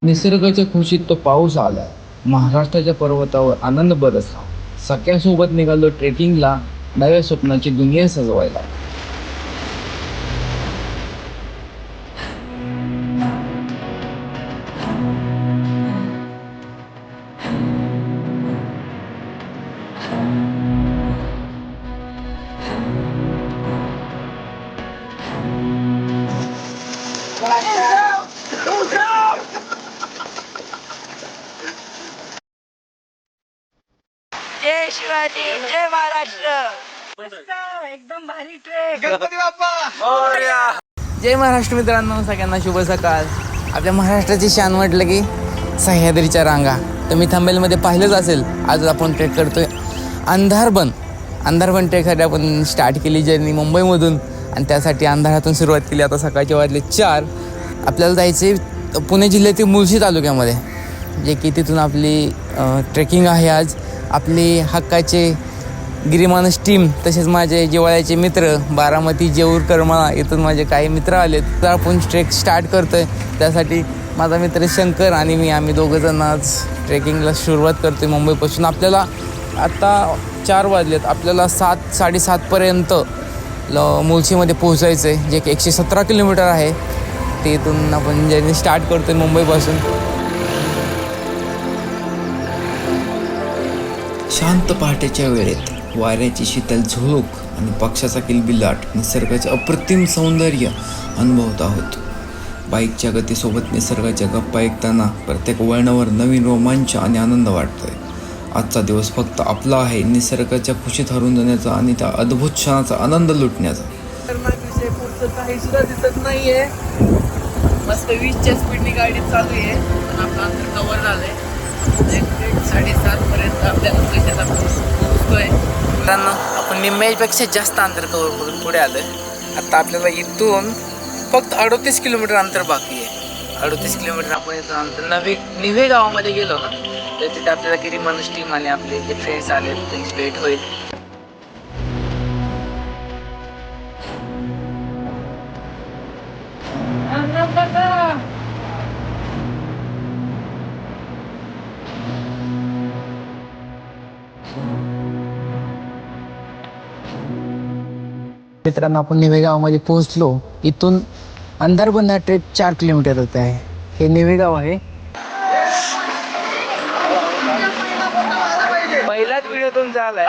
निसर्गाच्या खुशीत तो पाऊस आला. महाराष्ट्राच्या पर्वतावर आनंद बरसला. सख्यासोबत निघालो ट्रेकिंगला, नव्या स्वप्नाची दुनिया सजवायला. जय शिवाजी, जय महाराष्ट्र. एकदम भारी ट्रेक. गणपती बाप्पा. जय महाराष्ट्र मित्रांनो, सगळ्यांना शुभ सकाळ. आपल्या महाराष्ट्राची शान म्हटलं की सह्याद्रीच्या रांगा. तुम्ही थंबनेलमध्ये पाहिलंच असेल. आज आपण ट्रेक करतोय अंधारबन ट्रेकसाठी आपण स्टार्ट केली जर्नी मुंबईमधून, आणि त्यासाठी अंधारातून सुरुवात केली. आता सकाळचे वाजले 4. आपल्याला जायचे पुणे जिल्ह्यातील मुळशी तालुक्यामध्ये, जे की तिथून आपली ट्रेकिंग आहे. आज आपली हक्काचे गिरीमानस टीम, तसेच माझे जिव्हाळ्याचे मित्र बारामती, जेऊर, करमाळा इथून माझे काही मित्र आलेत. तर आपण ट्रेक स्टार्ट करतो आहे. त्यासाठी माझा मित्र शंकर आणि आम्ही दोघंजण आज ट्रेकिंगला सुरुवात करतो आहे मुंबईपासून. आपल्याला आता 4 वाजलेत. आपल्याला 7-7:30पर्यंत मुळशीमध्ये पोहोचायचं आहे, जे की 117 किलोमीटर आहे. ते इथून आपण जर्नी स्टार्ट करतो आहे मुंबईपासून. शांत पहाटेच्या वेळेत वाऱ्याची शीतल झोक आणि पक्षाचा किलबिलाट, निसर्गाचे अप्रतिम सौंदर्य अनुभवत आहोत. बाईकच्या गतीसोबत निसर्गाच्या गप्पा ऐकताना प्रत्येक वळणावर नवीन रोमांच आणि आनंद वाटतोय. आजचा दिवस फक्त आपला आहे, निसर्गाच्या खुशीत हरून जाण्याचा आणि त्या अद्भुत क्षणाचा आनंद लुटण्याचा. विषय पुढचं काही सुद्धा दिसत नाहीये. मस्त 20च्या स्पीडने गाडी चालू आहे, पण आपलं अंतर कव्हर झालंय. 7:30 पर्यंत आपल्याला पैशाचा पोहोचतोय. मित्रांनो, आपण निम्म्यापेक्षा जास्त अंतर कव्हर करून पुढे आलोय. आता आपल्याला इथून फक्त 38 किलोमीटर अंतर बाकी आहे. 38 किलोमीटर आपण इथून अंतर निवे गावामध्ये गेलो ना, तर तिथे आपल्याला गिरीमानस टीम आणि आपले जे फ्रेंड्स आले त्यांची भेट होईल. मित्रांनो, आपण निवे गावामध्ये पोहोचलो. इथून अंधारबन ट्रेक 4 किलोमीटर होत आहे. हे निवे गाव आहे. पहिलाच व्हिडिओतून झालाय.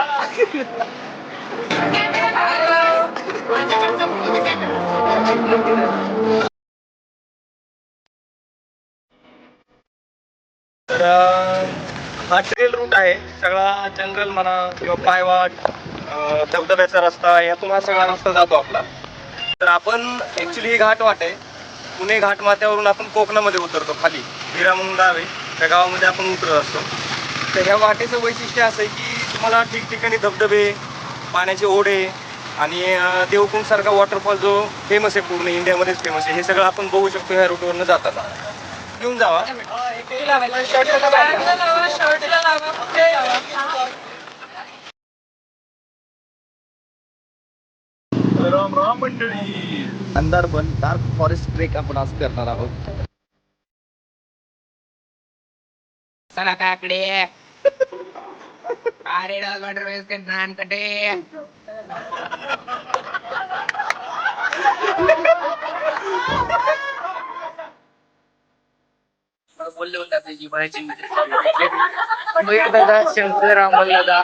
तर हा ट्रेल रूट आहे. सगळा जंगल म्हणा किंवा पायवाट, धबधब्याचा रस्ता, यातून हा सगळा रस्ता जातो आपला. तर आपण ॲक्च्युली ही घाटवाट आहे. पुणे घाटमाथ्यावरून आपण कोकणामध्ये उतरतो. खाली विरा म्हणून गाव आहे, त्या गावामध्ये आपण उतरत असतो. तर ह्या वाटेचं वैशिष्ट्य असं आहे की तुम्हाला ठिकठिकाणी धबधबे, पाण्याचे ओढे आणि देवकुंडसारखा वॉटरफॉल जो फेमस आहे, पूर्ण इंडियामध्येच फेमस आहे, हे सगळं आपण बघू शकतो ह्या रूटवरनं जाताना. घेऊन जावा. राम राम मंडळी. अंधारबन डार्क फॉरेस्ट ट्रेक आपण आज करणार आहोत. चला काकडे. अरे नानकटे. बोलले होते आपले जिव्हाळ्याचे मित्र दादा, शंकर, अमोल दादा,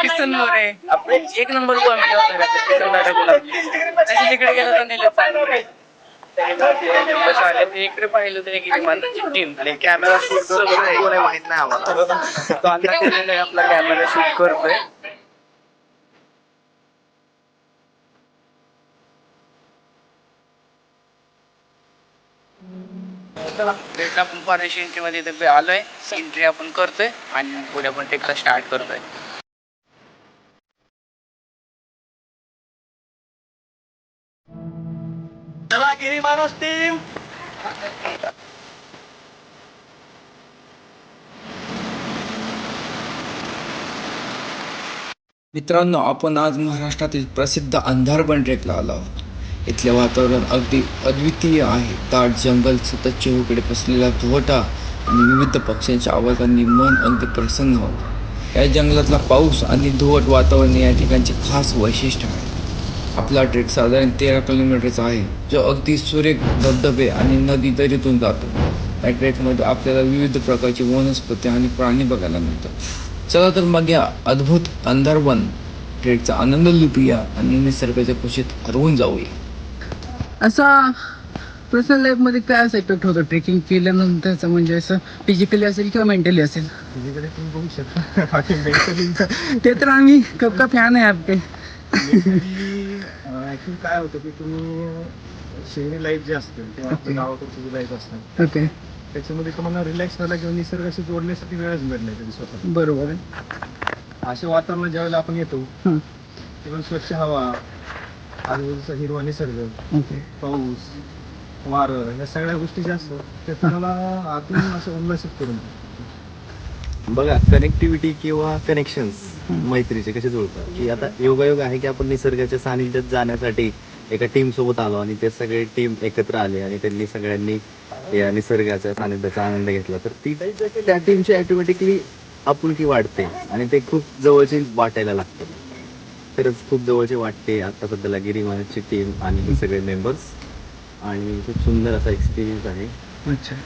किसन मोरे, आपले 1 नंबर तिकडे गेलो तर नेलं चालू. इकडे पाहिलं तर टीम कॅमेरा शूट माहित नाही आम्हाला. आपला कॅमेरा शूट करतोय. आपण पाचशे एंट्री मध्ये इथे आलोय. एंट्री आपण करतोय आणि पुढे आपण टेकला स्टार्ट करतोय. चला गिरीमानस टीम. मित्रांनो, आपण आज महाराष्ट्रातील प्रसिद्ध अंधारबन ट्रेकला आलो आहोत. इथले वातावरण अगदी अद्वितीय आहे. दाट जंगल, सतत चहूकडे पसरलेला धुव्वटा आणि विविध पक्ष्यांच्या आवाजांनी मन अगदी प्रसन्न होतं. या जंगलातला पाऊस आणि धुव्वट वातावरण या ठिकाणचे खास वैशिष्ट्य आहे. आपला ट्रेक साधारण 13 किलोमीटरचा आहे, जो अगदी सुरेख धबधबे आणि नदी दरीतून जातो. या ट्रेकमध्ये आपल्याला विविध प्रकारची वनस्पती आणि प्राणी बघायला मिळतात. चला तर मग या अद्भुत अंधारवन ट्रेकचा आनंद लुटूया आणि निसर्गाच्या कुशीत हरवून जाऊया. असा पर्सनल लाईफमध्ये काय असा इफेक्ट होतो ट्रेकिंग केल्यानंतरचा, म्हणजे असं फिजिकली असेल किंवा मेंटली असेल? फिजिकली तुम्ही बघू शकता, बाकी मेंटली ते तर आम्ही कब का फॅन आहे आपके. ॲक्च्युली काय होतं की तुम्ही शहरी लाईफ जे असते किंवा आपल्या गावाकडची जी लाईफ असते ओके, त्याच्यामध्ये तुम्हाला रिलॅक्स व्हायला किंवा निसर्गाशी जोडण्यासाठी वेळच भेटला नाही कधी स्वतः. बरोबर आहे. अशा वातावरणात ज्यावेळेला आपण येतो हं. तेव्हा स्वच्छ हवा, आजूबाजूचा हिरवा निसर्ग, ओके, पाऊस, वारं, या सगळ्या गोष्टी ज्या असतात त्या तुम्हाला आतून असं उल्हासित करून बघा, कनेक्टिव्हिटी किंवा कनेक्शन्स मैत्रीचे कसे जुळतात की आता योगायोग आहे की आपण निसर्गाच्या सानिध्यात जाण्यासाठी एका टीम सोबत आलो आणि ते सगळे टीम एकत्र आले आणि त्यांनी सगळ्यांनी या निसर्गाच्या सानिध्याचा आनंद घेतला, तर ती त्या टीमची ऑटोमॅटिकली आपुलकी वाढते आणि ते खूप जवळचे वाटायला लागतं. खरंच खूप जवळचे वाटते. आता सध्याला गिरीमानची टीम आणि हे सगळे मेंबर्स, आणि खूप सुंदर असा एक्सपिरियन्स आहे. अच्छा.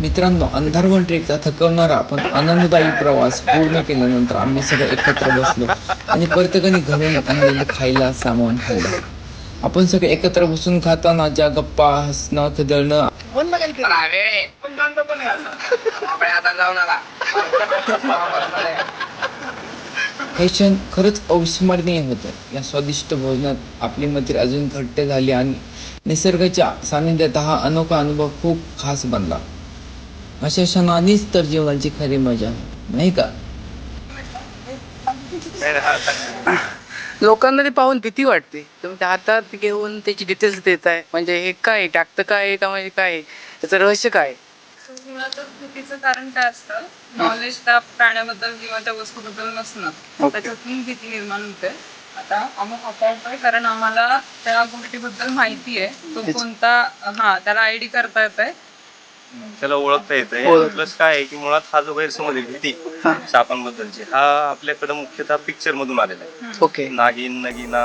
मित्रांनो, अंधारवन ट्रेकचा थकवणारा पण आनंददायी प्रवास पूर्ण केल्यानंतर आम्ही सगळे एकत्र बसलो आणि प्रत्येकाने घरून आणलेलं खायला सामान खाल्लं. आपण सगळे एकत्र बसून खाताना ज्या गप्पा, हसणं, खदळणं हे क्षण खरंच अविस्मरणीय होतं. या स्वादिष्ट भोजनात आपली मैत्री अजून घट्ट झाली आणि निसर्गाच्या सानिध्यात हा अनोखा अनुभव खूप खास बनला. अशा क्षणांनीच तर जीवनाची खरी मजा, नाही का? लोकांना ते पाहून भीती वाटते. तुम्ही त्या हातात घेऊन त्याची डिटेल्स देताय, म्हणजे हे काय टाकतं, काय आहे का, म्हणजे काय आहे? त्याचं रहस्य काय आहे? मुळातच भीतीचं कारण काय असतं, नॉलेज त्या प्राण्याबद्दल किंवा त्या वस्तूबद्दल नसणं, त्याच्यातून भीती निर्माण होते. आता आम्ही हाताळतोय कारण आम्हाला त्या गोष्टीबद्दल माहिती आहे, तो कोणता, त्याला आयडी करता येत आहे, त्याला ओळखता येतंय. प्लस काय आहे की मुळात हा जो गैरसमज आहे भीती सापांबद्दलची, हा आपल्याकडे मुख्यतः पिक्चर मधून आलेला आहे. ओके, नागिन, नगिना.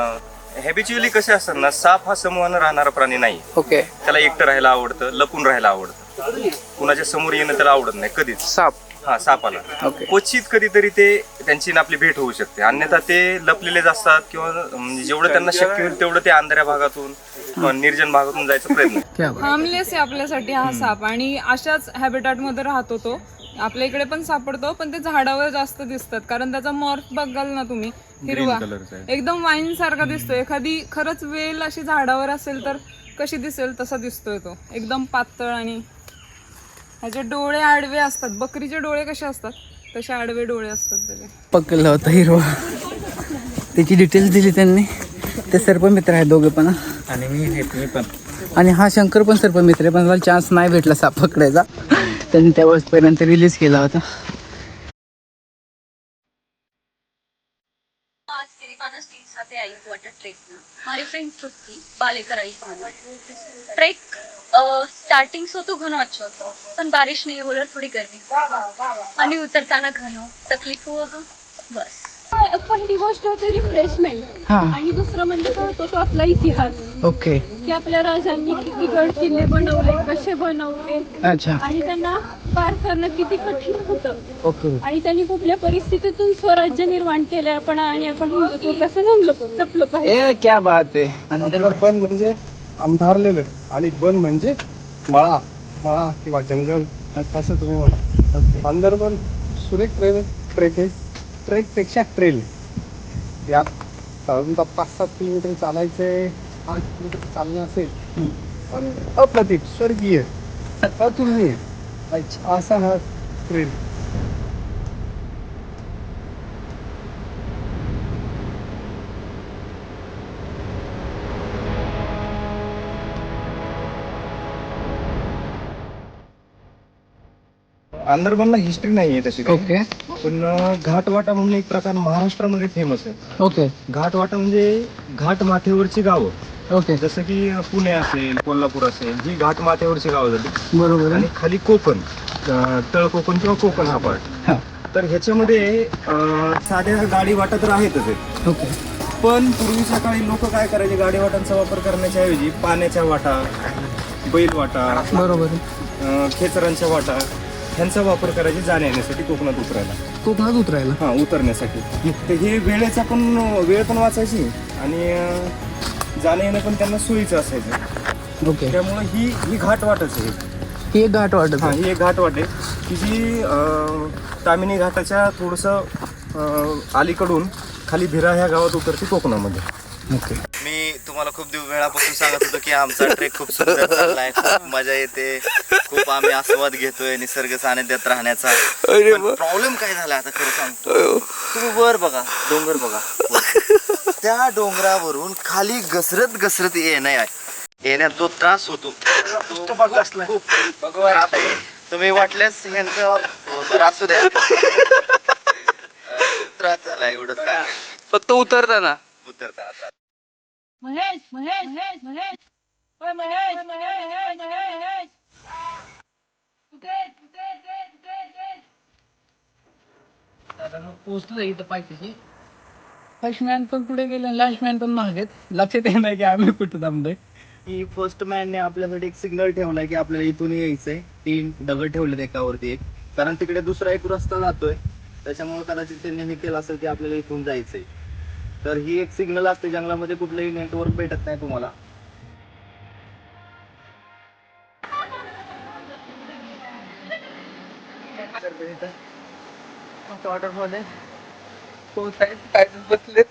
हॅबिच्युअली कसे असतात ना, साप हा समूहानं राहणारा प्राणी नाही. ओके. त्याला एकटं राहायला आवडतं, लपून राहायला आवडतं, कुणाच्या समोर येणं त्याला आवडत नाही कधीच. साप. हा, सापाला ओके. क्वचित कधीतरी ते त्यांची ना आपली भेट होऊ शकते, अन्यथा ते लपलेलेच असतात किंवा म्हणजे जेवढं त्यांना शक्य होईल तेवढं ते अंधाऱ्या भागातून किंवा निर्जन भागातून जायचा प्रयत्न. हार्मलेस आहे आपल्यासाठी हा साप, आणि अशाच हॅबिटॅट मध्ये राहतो तो. आपल्या इकडे पण सापडतो, पण ते झाडावर जास्त दिसतात कारण त्याचा मॉर्फ बघाल ना तुम्ही, हिरवा एकदम वाईन सारखा दिसतो. एखादी खरंच वेल अशी झाडावर असेल तर कशी दिसेल तसा दिसतोय तो, एकदम पातळ. आणि ह्याचे डोळे आडवे असतात, बकरीचे डोळे कसे असतात तसे आडवे डोळे असतात त्याचे. पकडला होता हिरवा, त्याची डिटेल्स दिली त्यांनी. ते सर्पमित्र आहे दोघे पण, आणि मी पण. आणि हा शंकर पण सर्पमित्र आहे, पण मला चान्स नाही भेटला साप पकडायचा. त्यांनी त्यावेळेसपर्यंत रिलीज केला होता. हमारी फ्रेंड ट्रुप्ती बालेकर ट्रेक स्टार्टिंग से तो घना अच्छा होता, पण बारिश नहीं हो रहा, थोड़ी गर्मी आणि उतरताना घन तकलीफ होतं बस. पहिली गोष्ट होते रिफ्रेशमेंट, आणि दुसरं म्हणजे तो आपला इतिहास. ओके. की आपल्या राजांनी किती गड किल्ले बनवले, कसे बनवले, अच्छा. आणि त्यांना पार करणं किती कठीण होतं. ओके. आणि त्यांनी कुठल्या परिस्थितीतून स्वराज्य निर्माण केलं, आणि आपण हिंदुत्व कसं जपलं पाहिजे. ए क्या बात आहे. अंधारवन म्हणजे अंधारलेलं आणि वन म्हणजे मळा मळा किंवा जंगल असं तुम्ही म्हणा. अंधारवन सुरेख ट्रेक आहे. ट्रेकपेक्षा ट्रेल. यात साधारणतः 5-7 किलोमीटर चालायचे, 8 किलोमीटर चालणं असेल, पण अप्रतिम, स्वर्गीय, अतुलनीय असा हा ट्रेल. अंदरबनला हिस्ट्री नाहीये तशी काही. ओके. पण घाटवाटा म्हणून एक प्रकार महाराष्ट्रामध्ये फेमस आहे. ओके. घाटवाटा म्हणजे घाट माथ्यावरची गावं. ओके जसं की पुणे असेल, कोल्हापूर असेल, ही घाट माथ्यावरची गावं झाली. बरोबर आणि खाली कोकण, तळ कोकण किंवा कोकण हा पार्ट. तर ह्याच्यामध्ये साध्या गाडी वाटा तर आहेतच आहेत. ओके पण पूर्वीच्या काळी लोक काय करायचे, गाडी वाटांचा वापर करण्याच्या ऐवजी पाण्याच्या वाटा, बैल वाटा, बरोबर खेचरांच्या वाटा ह्यांचा वापर करायचे जाण्या येण्यासाठी कोकणात उतरायला. कोकणात उतरायला. हा, उतरण्यासाठी. तर हे वेळेचा पण वेळ पण वाचायची आणि जाणं येणं पण त्यांना सोयीचं असायचं. ओके त्यामुळे ही घाट वाटच आहे. ही एक घाट वाटत हा, ही एक घाट वाट आहे की जी तामिनी घाटाच्या थोडंसं अलीकडून खाली भिरा ह्या गावात उतरते कोकणामध्ये. ओके मी तुम्हाला खूप वेळापासून सांगत होतो की आमचा ट्रेक खूप सुंदर चाललाय, खूप मजा येते, खूप आम्ही आस्वाद घेतोय निसर्ग सानिध्यात राहण्याचा. प्रॉब्लेम काय झाला आता खरं सांगतो, तुम्ही वर बघा, डोंगर बघा, त्या डोंगरावरून खाली घसरत घसरत येण्यात जो त्रास होतो तो खूप तुम्ही वाटल्यास ह्यांचा त्रास द्या. त्रास झाला एवढं काय, फक्त उतरताना. उतरता पोहोचलो इथं पाहिजे. फर्स्ट मॅन पण पुढे गेले, लास्ट मॅन पण मागेत. लक्षात येत नाही की आम्ही कुठं थांबलोय. की फर्स्ट मॅनने आपल्यासाठी एक सिग्नल ठेवलाय की आपल्याला इथून यायचंय. 3 दगड ठेवलेत एकावरती एक, कारण तिकडे दुसरा एक रस्ता जातोय, त्याच्यामुळे कदाचित त्यांनी हे केलं असेल की आपल्याला इथून जायचंय. तर ही एक सिग्नल असते, जंगलामध्ये कुठलंही नेटवर्क भेटत नाही तुम्हाला. वॉटरफॉल आहे, पोहोचायचं काय बसले.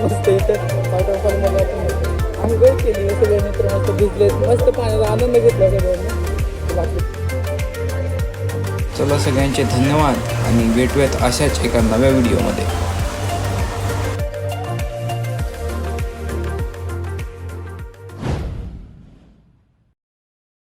मस्त इथं वॉटरफॉलमध्ये आंघोळ केली, सगळे मित्र मस्त भिजलेत, मस्त पाण्याचा आनंद घेतला सगळ्यांनी. चला सगळ्यांचे धन्यवाद आणि भेटूयात अशाच एका नव्या व्हिडिओमध्ये.